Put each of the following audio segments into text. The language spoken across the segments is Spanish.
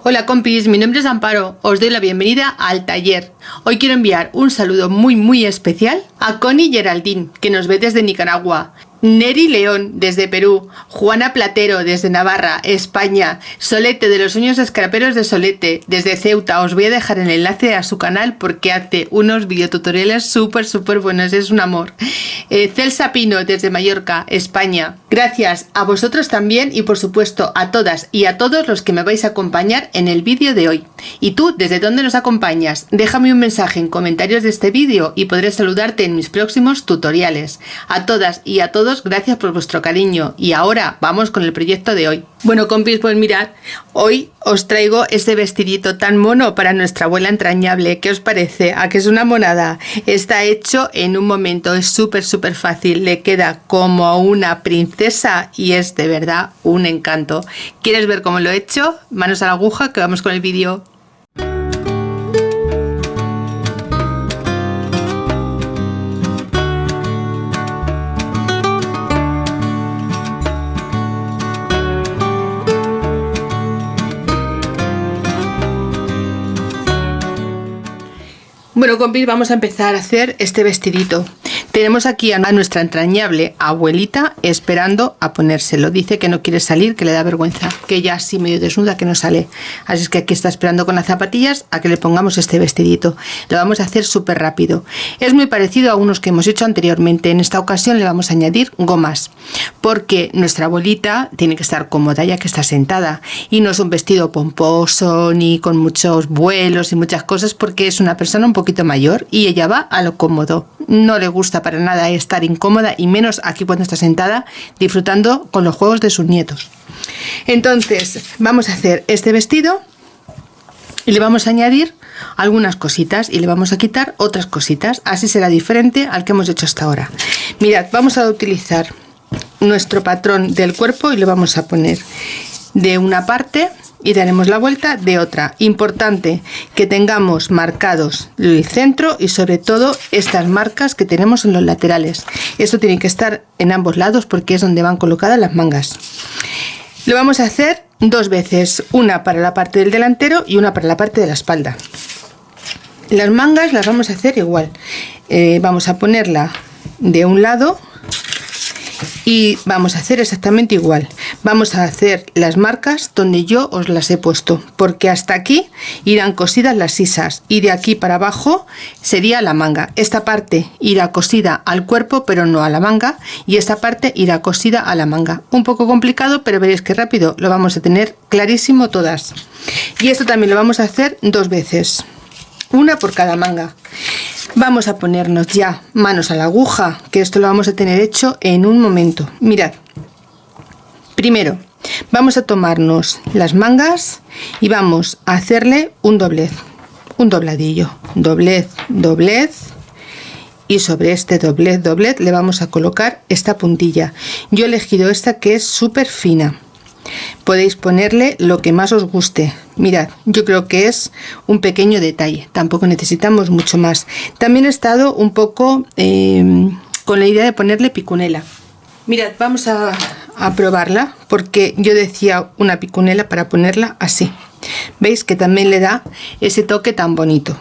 Hola compis, mi nombre es Amparo, os doy la bienvenida al taller. Hoy quiero enviar un saludo muy especial a Connie Geraldine, que nos ve desde Nicaragua, Neri León desde Perú, Juana Platero desde Navarra, España, Solete de los Sueños Escaraperos de Solete desde Ceuta. Os voy a dejar el enlace a su canal porque hace unos videotutoriales súper buenos, es un amor. Celsa Pino desde Mallorca, España. Gracias a vosotros también y por supuesto a todas y a todos los que me vais a acompañar en el vídeo de hoy. ¿Y tú desde dónde nos acompañas? Déjame un mensaje en comentarios de este vídeo y podré saludarte en mis próximos tutoriales. A todas y a todos, gracias por vuestro cariño y ahora vamos con el proyecto de hoy. Bueno compis, pues mirad, hoy os traigo este vestidito tan mono para nuestra abuela entrañable. ¿Qué os parece? ¿A que es una monada? Está hecho en un momento, es súper fácil, le queda como a una princesa y es de verdad un encanto. ¿Quieres ver cómo lo he hecho? Manos a la aguja que vamos con el vídeo. Bueno compis, vamos a empezar a hacer este vestidito. Tenemos aquí a nuestra entrañable abuelita esperando a ponérselo. Dice que no quiere salir, que le da vergüenza, que ya así medio desnuda que no sale. Así es que aquí está esperando con las zapatillas a que le pongamos este vestidito. Lo vamos a hacer súper rápido. Es muy parecido a unos que hemos hecho anteriormente. En esta ocasión le vamos a añadir gomas, porque nuestra abuelita tiene que estar cómoda ya que está sentada. Y no es un vestido pomposo ni con muchos vuelos y muchas cosas, porque es una persona un poquito mayor y ella va a lo cómodo. No le gusta para nada estar incómoda y menos aquí cuando está sentada disfrutando con los juegos de sus nietos. Entonces vamos a hacer este vestido y le vamos a añadir algunas cositas y le vamos a quitar otras cositas, así será diferente al que hemos hecho hasta ahora. Mirad, vamos a utilizar nuestro patrón del cuerpo y lo vamos a poner de una parte y daremos la vuelta de otra. Importante que tengamos marcados el centro y sobre todo estas marcas que tenemos en los laterales. Esto tiene que estar en ambos lados porque es donde van colocadas las mangas. Lo vamos a hacer dos veces, una para la parte del delantero y una para la parte de la espalda. Las mangas las vamos a hacer igual. Vamos a ponerla de un lado y vamos a hacer exactamente igual. Vamos a hacer las marcas donde yo os las he puesto, porque hasta aquí irán cosidas las sisas y de aquí para abajo sería la manga. Esta parte irá cosida al cuerpo pero no a la manga, y esta parte irá cosida a la manga. Un poco complicado, pero veréis que rápido lo vamos a tener clarísimo todas. Y esto también lo vamos a hacer dos veces, una por cada manga. Vamos a ponernos ya manos a la aguja, que esto lo vamos a tener hecho en un momento. Mirad, primero vamos a tomarnos las mangas y vamos a hacerle un doblez, un dobladillo, doblez, y sobre este doblez le vamos a colocar esta puntilla. Yo he elegido esta que es súper fina. Podéis ponerle lo que más os guste. Mirad, yo creo que es un pequeño detalle, tampoco necesitamos mucho más. También he estado un poco con la idea de ponerle picunela. Mirad, vamos a probarla, porque yo decía una picunela para ponerla así. Veis que también le da ese toque tan bonito,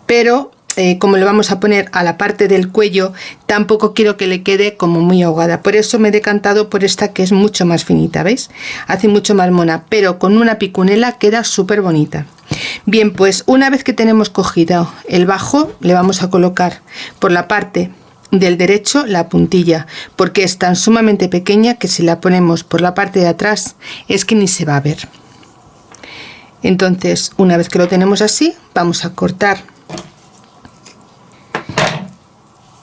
pero como le vamos a poner a la parte del cuello, tampoco quiero que le quede como muy ahogada. Por eso me he decantado por esta que es mucho más finita, ¿veis? Hace mucho más mona, pero con una picunela queda súper bonita. Bien, pues una vez que tenemos cogido el bajo, le vamos a colocar por la parte del derecho la puntilla, porque es tan sumamente pequeña que si la ponemos por la parte de atrás es que ni se va a ver. Entonces, una vez que lo tenemos así, vamos a cortar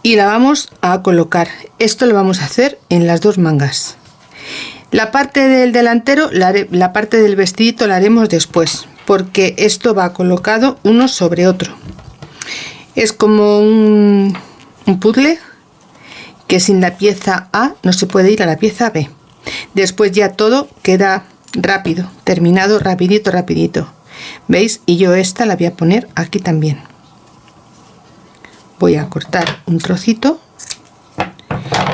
y la vamos a colocar. Esto lo vamos a hacer en las dos mangas. La parte del delantero, la parte del vestidito la haremos después, porque esto va colocado uno sobre otro. Es como un puzzle que sin la pieza A no se puede ir a la pieza B. Después ya todo queda rápido, terminado rapidito. ¿Veis? Y yo esta la voy a poner aquí también. Voy a cortar un trocito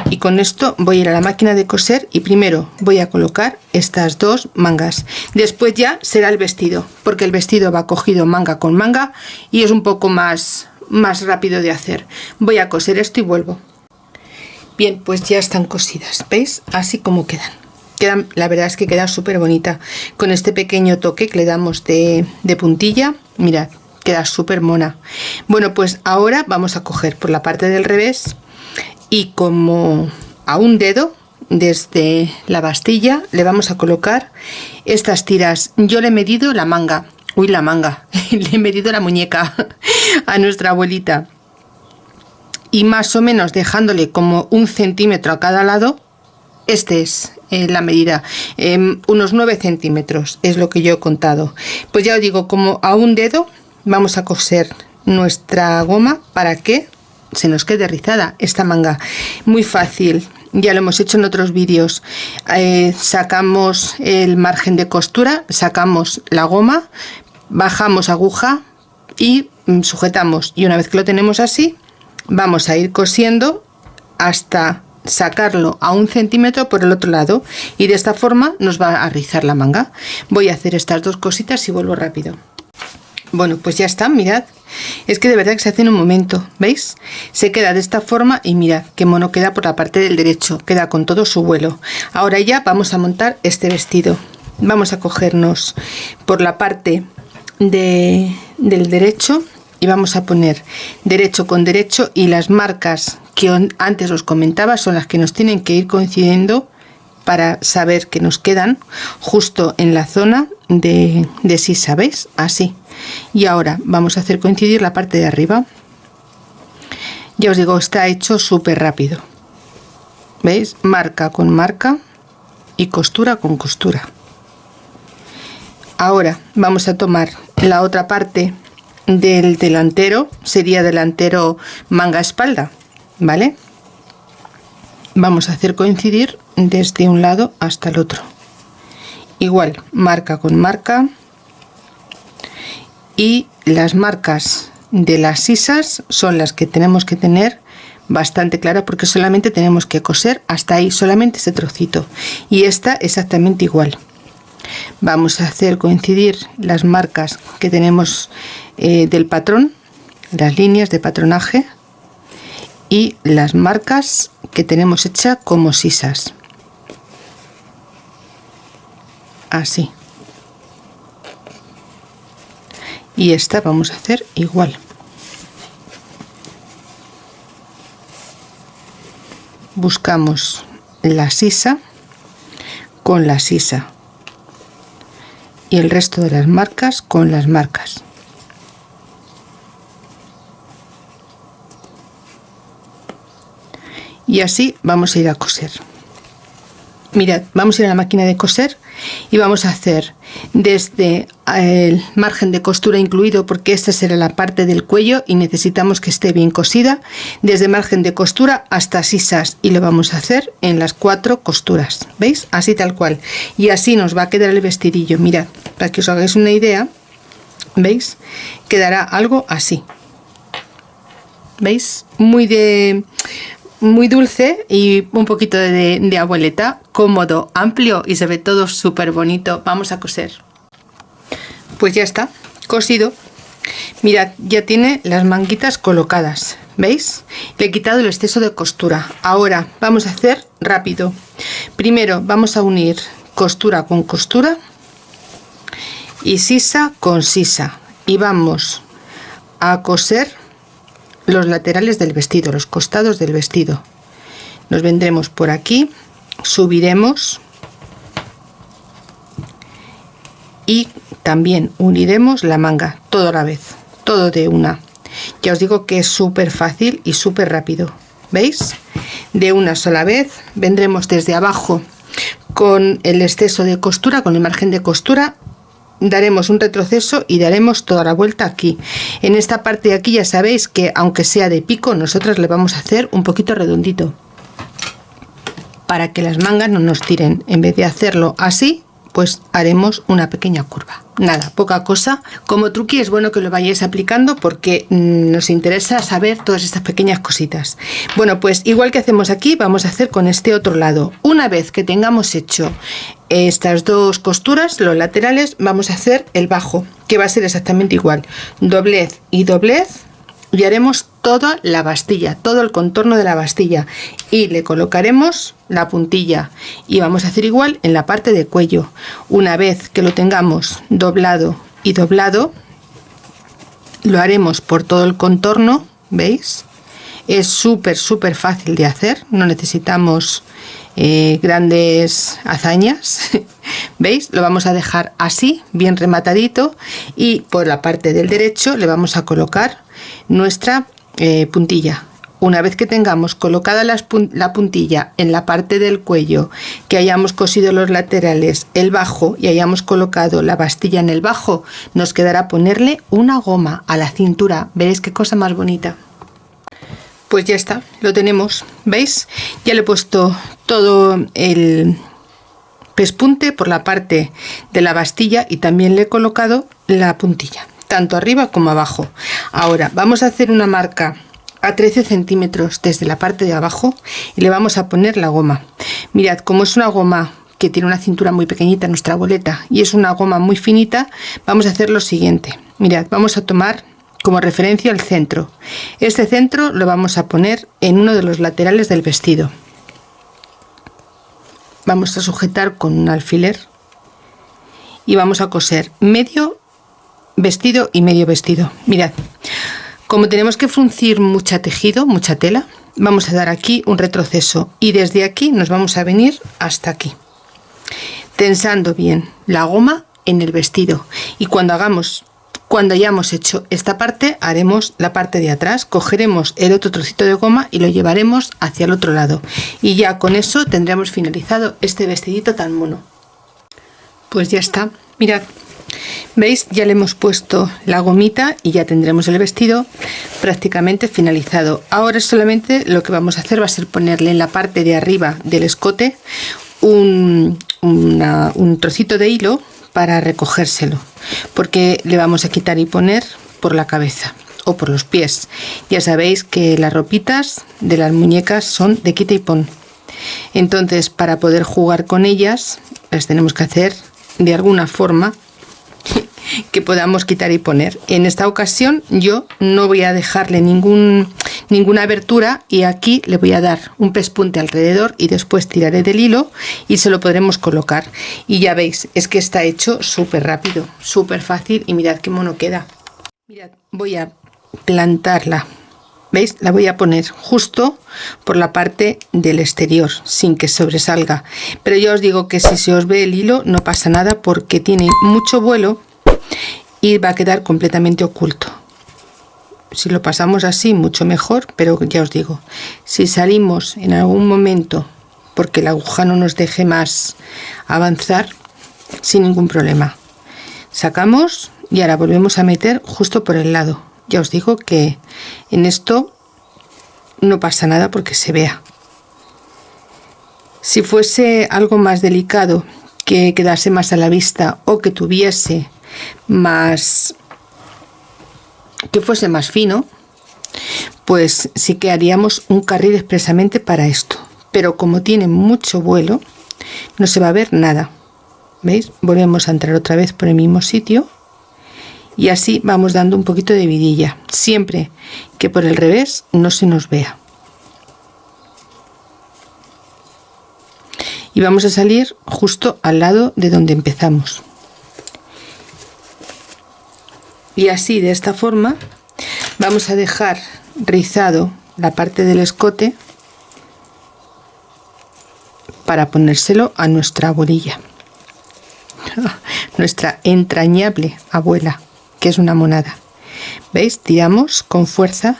Y con esto voy a ir a la máquina de coser y primero voy a colocar estas dos mangas. Después ya será el vestido, porque el vestido va cogido manga con manga y es un poco más rápido de hacer. Voy a coser esto y vuelvo. Bien, pues ya están cosidas, ¿veis? Así como quedan, la verdad es que queda súper bonita. Con este pequeño toque que le damos de puntilla, mirad, queda súper mona. Bueno, pues ahora vamos a coger por la parte del revés y como a un dedo desde la bastilla le vamos a colocar estas tiras. Yo le he medido la manga, le he medido la muñeca a nuestra abuelita y más o menos dejándole como 1 centímetro a cada lado. Este es la medida, unos 9 centímetros es lo que yo he contado. Pues ya os digo, como a un dedo vamos a coser nuestra goma para que se nos quede rizada esta manga. Muy fácil, ya lo hemos hecho en otros vídeos. Sacamos el margen de costura, sacamos la goma, bajamos aguja y sujetamos, y una vez que lo tenemos así vamos a ir cosiendo hasta sacarlo a 1 centímetro por el otro lado, y de esta forma nos va a rizar la manga. Voy a hacer estas dos cositas y vuelvo rápido. Bueno, pues ya está, mirad, es que de verdad que se hace en un momento, ¿veis? Se queda de esta forma y mirad qué mono queda por la parte del derecho, queda con todo su vuelo. Ahora ya vamos a montar este vestido. Vamos a cogernos por la parte del derecho y vamos a poner derecho con derecho, y las marcas que antes os comentaba son las que nos tienen que ir coincidiendo para saber que nos quedan justo en la zona de sisa, ¿veis? Así. Y ahora vamos a hacer coincidir la parte de arriba. Ya os digo, está hecho súper rápido, ¿veis? Marca con marca y costura con costura. Ahora vamos a tomar la otra parte del delantero, sería delantero manga espalda, ¿vale? Vamos a hacer coincidir desde un lado hasta el otro, igual marca con marca, y las marcas de las sisas son las que tenemos que tener bastante claras, porque solamente tenemos que coser hasta ahí, solamente ese trocito, y esta exactamente igual. Vamos a hacer coincidir las marcas que tenemos del patrón, las líneas de patronaje, y las marcas que tenemos hechas como sisas, así. Y esta vamos a hacer igual. Buscamos la sisa con la sisa y el resto de las marcas con las marcas. Y así vamos a ir a coser. Mirad, vamos a ir a la máquina de coser y vamos a hacer desde el margen de costura incluido, porque esta será la parte del cuello y necesitamos que esté bien cosida, desde margen de costura hasta sisas, y lo vamos a hacer en las 4 costuras, ¿veis? Así tal cual, y así nos va a quedar el vestidillo. Mirad, para que os hagáis una idea, ¿veis? Quedará algo así, ¿veis? Muy dulce y un poquito de abuelita, cómodo, amplio, y se ve todo súper bonito. Vamos a coser. Pues ya está cosido. Mirad, ya tiene las manguitas colocadas, ¿veis? Le he quitado el exceso de costura. Ahora vamos a hacer rápido. Primero vamos a unir costura con costura y sisa con sisa, y vamos a coser los laterales del vestido, los costados del vestido. Nos vendremos por aquí, subiremos y también uniremos la manga, todo a la vez, todo de una. Ya os digo que es súper fácil y súper rápido, ¿veis? De una sola vez vendremos desde abajo con el exceso de costura, con el margen de costura, daremos un retroceso y daremos toda la vuelta aquí. En esta parte de aquí ya sabéis que aunque sea de pico, nosotros le vamos a hacer un poquito redondito para que las mangas no nos tiren. En vez de hacerlo así, pues haremos una pequeña curva. Nada, poca cosa. Como truqui es bueno que lo vayáis aplicando porque nos interesa saber todas estas pequeñas cositas. Bueno, pues igual que hacemos aquí, vamos a hacer con este otro lado. Una vez que tengamos hecho estas dos costuras, los laterales, vamos a hacer el bajo, que va a ser exactamente igual. Doblez y doblez, y haremos toda la bastilla, todo el contorno de la bastilla, y le colocaremos la puntilla, y vamos a hacer igual en la parte de cuello. Una vez que lo tengamos doblado y doblado, lo haremos por todo el contorno. ¿Veis? Es súper fácil de hacer, no necesitamos grandes hazañas. ¿Veis? Lo vamos a dejar así, bien rematadito, y por la parte del derecho le vamos a colocar nuestra puntilla. Una vez que tengamos colocada la puntilla en la parte del cuello, que hayamos cosido los laterales, el bajo, y hayamos colocado la bastilla en el bajo, nos quedará ponerle una goma a la cintura. ¿Veis qué cosa más bonita? Pues ya está, lo tenemos. ¿Veis? Ya le he puesto todo el pespunte por la parte de la bastilla y también le he colocado la puntilla, tanto arriba como abajo. Ahora vamos a hacer una marca a 13 centímetros desde la parte de abajo y le vamos a poner la goma. Mirad, como es una goma que tiene una cintura muy pequeñita, nuestra boleta, y es una goma muy finita, vamos a hacer lo siguiente. Mirad, vamos a tomar como referencia el centro. Este centro lo vamos a poner en uno de los laterales del vestido. Vamos a sujetar con un alfiler y vamos a coser medio vestido y medio vestido. Mirad, como tenemos que fruncir mucha tejido, mucha tela, vamos a dar aquí un retroceso y desde aquí nos vamos a venir hasta aquí, tensando bien la goma en el vestido. Y cuando hayamos hecho esta parte, haremos la parte de atrás, cogeremos el otro trocito de goma y lo llevaremos hacia el otro lado, y ya con eso tendremos finalizado este vestidito tan mono. Pues ya está, mirad, ¿veis? Ya le hemos puesto la gomita y ya tendremos el vestido prácticamente finalizado. Ahora solamente lo que vamos a hacer va a ser ponerle en la parte de arriba del escote un trocito de hilo para recogérselo, porque le vamos a quitar y poner por la cabeza o por los pies. Ya sabéis que las ropitas de las muñecas son de quita y pon, entonces para poder jugar con ellas las tenemos que hacer de alguna forma que podamos quitar y poner. En esta ocasión yo no voy a dejarle ninguna abertura, y aquí le voy a dar un pespunte alrededor y después tiraré del hilo y se lo podremos colocar. Y ya veis, es que está hecho súper rápido, súper fácil, y mirad qué mono queda. Mirad, voy a plantarla. ¿Veis? La voy a poner justo por la parte del exterior sin que sobresalga, pero ya os digo que si se os ve el hilo no pasa nada porque tiene mucho vuelo y va a quedar completamente oculto. Si lo pasamos así mucho mejor, pero ya os digo, si salimos en algún momento porque la aguja no nos deje más avanzar, sin ningún problema sacamos y ahora volvemos a meter justo por el lado. Ya os digo que en esto no pasa nada porque se vea. Si fuese algo más delicado, que quedase más a la vista o que tuviese más, que fuese más fino, pues sí que haríamos un carril expresamente para esto, pero como tiene mucho vuelo no se va a ver nada. ¿Veis? Volvemos a entrar otra vez por el mismo sitio y así vamos dando un poquito de vidilla, siempre que por el revés no se nos vea. Y vamos a salir justo al lado de donde empezamos. Y así, de esta forma, vamos a dejar rizado la parte del escote para ponérselo a nuestra abuelilla, nuestra entrañable abuela, que es una monada. ¿Veis? Tiramos con fuerza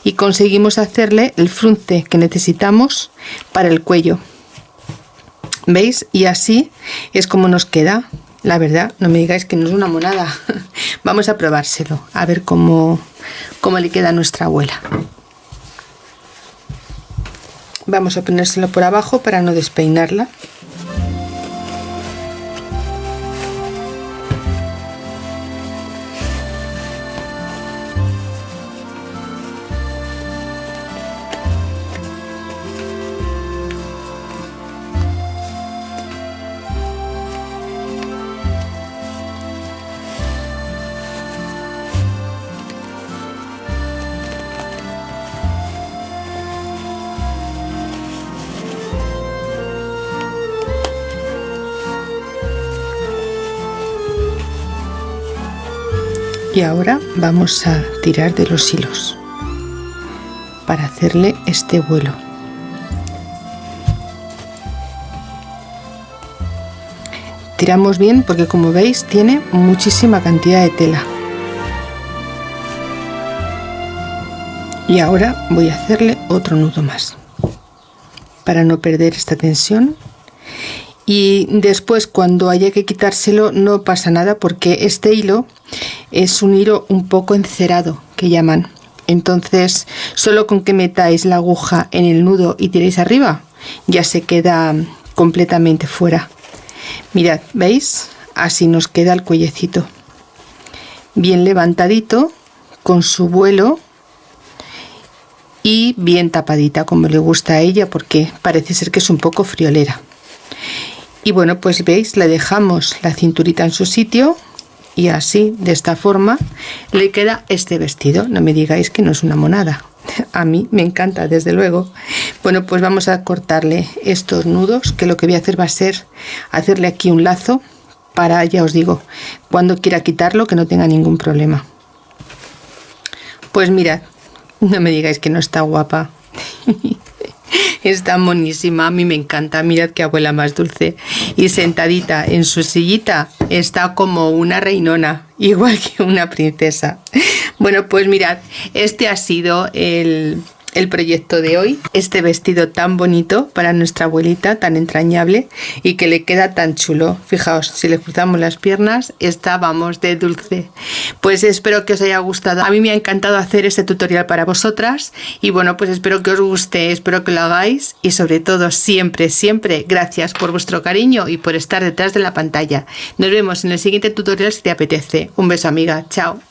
y conseguimos hacerle el frunce que necesitamos para el cuello. ¿Veis? Y así es como nos queda. La verdad, no me digáis que no es una monada. Vamos a probárselo, a ver cómo le queda a nuestra abuela. Vamos a ponérselo por abajo para no despeinarla. Y ahora vamos a tirar de los hilos para hacerle este vuelo. Tiramos bien porque, como veis, tiene muchísima cantidad de tela. Y ahora voy a hacerle otro nudo más para no perder esta tensión. Y después, cuando haya que quitárselo, no pasa nada porque este hilo es un hilo un poco encerado, que llaman. Entonces, solo con que metáis la aguja en el nudo y tiréis arriba, ya se queda completamente fuera. Mirad, ¿veis? Así nos queda el cuellecito. Bien levantadito, con su vuelo y bien tapadita, como le gusta a ella, porque parece ser que es un poco friolera. Y bueno, pues veis, le dejamos la cinturita en su sitio y así, de esta forma, le queda este vestido. No me digáis que no es una monada. A mí me encanta, desde luego. Bueno, pues vamos a cortarle estos nudos, que lo que voy a hacer va a ser hacerle aquí un lazo para, ya os digo, cuando quiera quitarlo, que no tenga ningún problema. Pues mirad, no me digáis que no está guapa. Está monísima, a mí me encanta. Mirad qué abuela más dulce. Y sentadita en su sillita está como una reinona, igual que una princesa. Bueno, pues mirad, este ha sido el proyecto de hoy. Este vestido tan bonito para nuestra abuelita, tan entrañable y que le queda tan chulo. Fijaos, si le cruzamos las piernas, está, vamos, de dulce. Pues espero que os haya gustado. A mí me ha encantado hacer este tutorial para vosotras y bueno, pues espero que os guste, espero que lo hagáis y sobre todo siempre, siempre gracias por vuestro cariño y por estar detrás de la pantalla. Nos vemos en el siguiente tutorial si te apetece. Un beso, amiga. Chao.